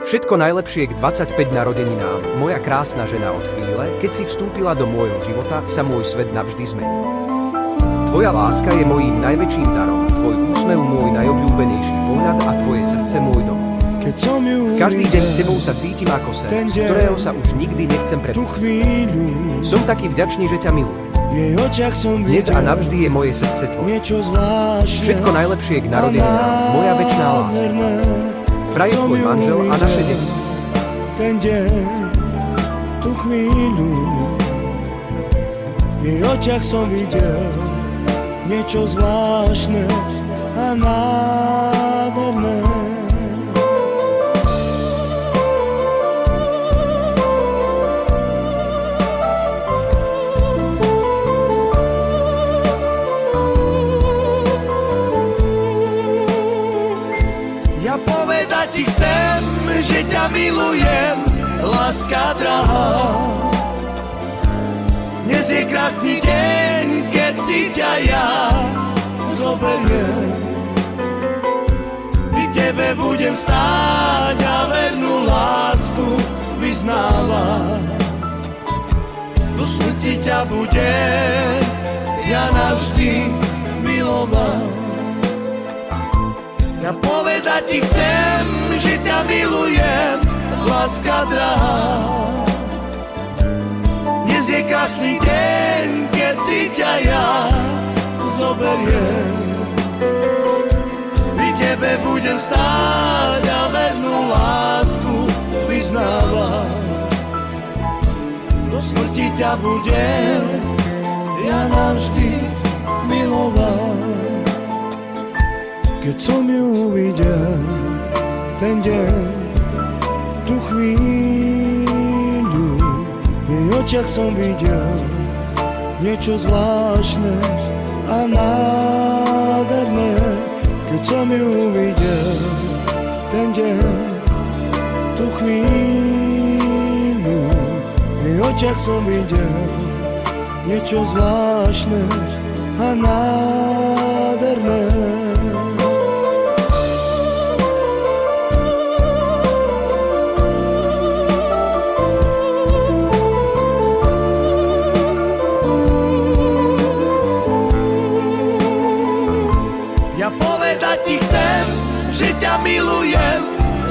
Všetko najlepšie k 25 narodeninám, moja krásna žena. Od chvíle, keď si vstúpila do môjho života, sa môj svet navždy zmenil. Tvoja láska je mojím najväčším darom, tvoj úsmev môj najobľúbenejší pohľad a tvoje srdce môj dom. Každý deň s tebou sa cítim ako sen, z ktorého sa už nikdy nechcem prebrať. Som taký vďačný, že ťa milujem. Dnes a navždy je moje srdce tvoje. Všetko najlepšie k narodeninám, moja večná láska. Praje tvoj manžel a naše deti. Ten deň, tú chvíľu, v jej očiach som videl niečo zvláštne a nádherné. Ja povedať ti chcem, že ťa milujem, láska drahá. Dnes je krásny deň, keď si ťa ja zoberiem. Pri tebe budem stáť a vernú lásku vyznávať. Do smrti ťa budem ja navždy milovať. Ja povedať ti chcem, že ťa milujem, láska drahá. Dnes je krásny deň, keď si ťa ja zoberiem. Pri tebe budem stáť a vernú lásku vyznávať. Do smrti ťa budem ja navždy milovať. Keď som ju uvidel, ten deň, tú chvíľu, v jej očiach som videl niečo zvláštne a nádherné. Keď som ju uvidel, ten deň, tú chvíľu, v jej očiach som videl niečo zvláštne a nádherné. Povedať ti chcem, že ťa milujem,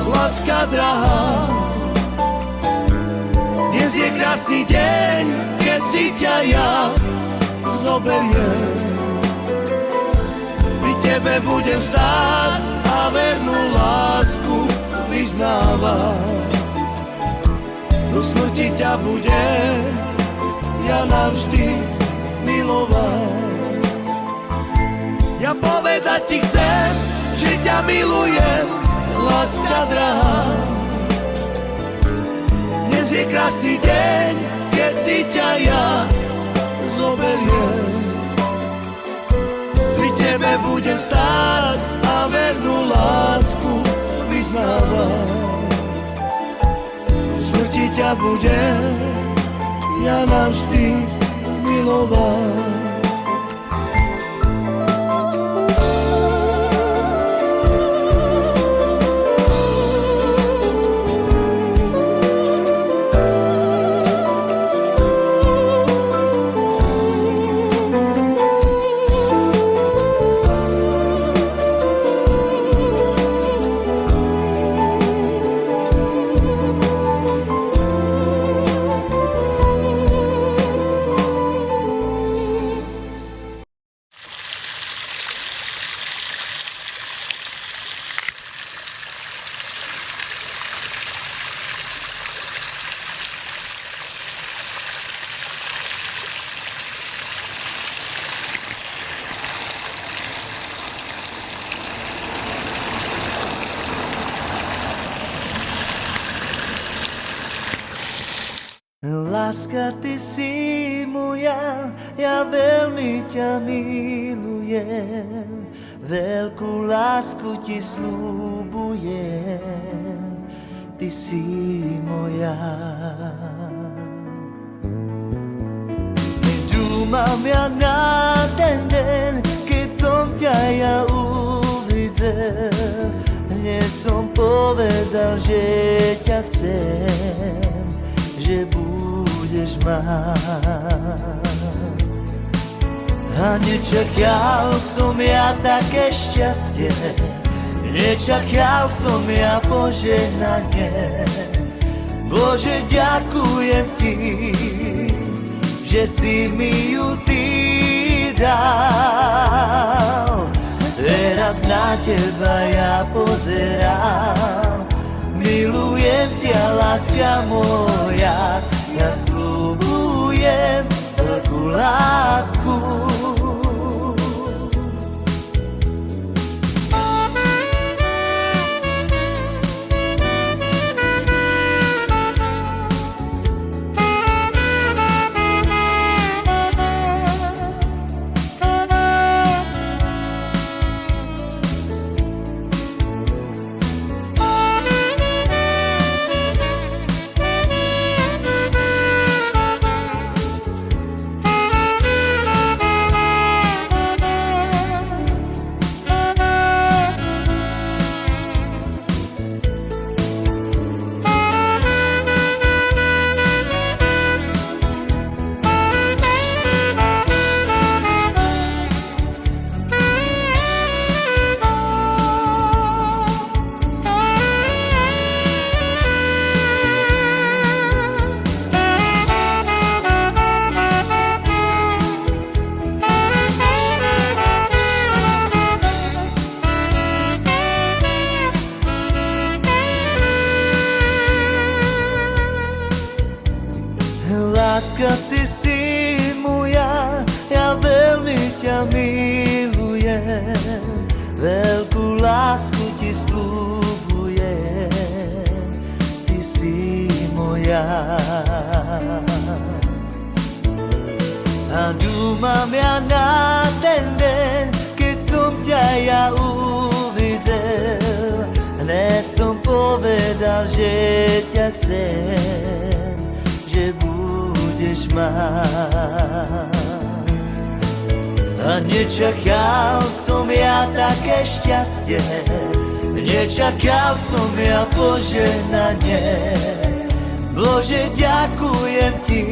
láska drahá. Dnes je krásny deň, keď si ťa ja zoberiem. Pri tebe budem stáť a vernú lásku vyznávať. Do smrti ťa budem ja navždy milovať. Ja povedať ti chcem, že ťa milujem, láska drahá. Dnes je krásny deň, keď si ťa ja zoberiem. Pri tebe budem stáť a vernú lásku vyznávať. V smrti ťa budem ja navždy milovať. Láska, ty si moja, ja veľmi ťa milujem. Veľkú lásku ti sľubujem, ty si moja. Dúmam ja na ten deň, keď som ťa ja uvidel. Hneď som povedal, že ťa chcem, že budeš mať. A nečakal som ja také šťastie, nečakal som ja požehnanie. Bože, ďakujem ti, že si mi ju ty dal. Teraz na teba ja pozerám, milujem ťa, láska moja, ja sľubujem veľkú lásku. Láska, ty si moja, ja veľmi ťa milujem, veľkú lásku ti sľubujem, ty si moja. A dúmam ja na ten deň, keď som ťa ja uvidel, hneď som povedal, že ťa chcem, že budeš mať. A nečakal som ja také šťastie, nečakal som ja požehnanie. Bože, ďakujem ti,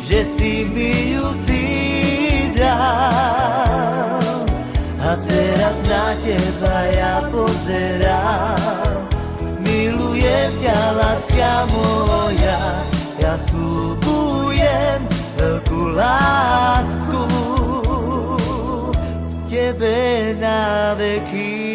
že si mi ju ty dal. A teraz na teba ja pozerám, milujem ťa, láska moja, ja sľubujem veľkú lásku tebe na veky.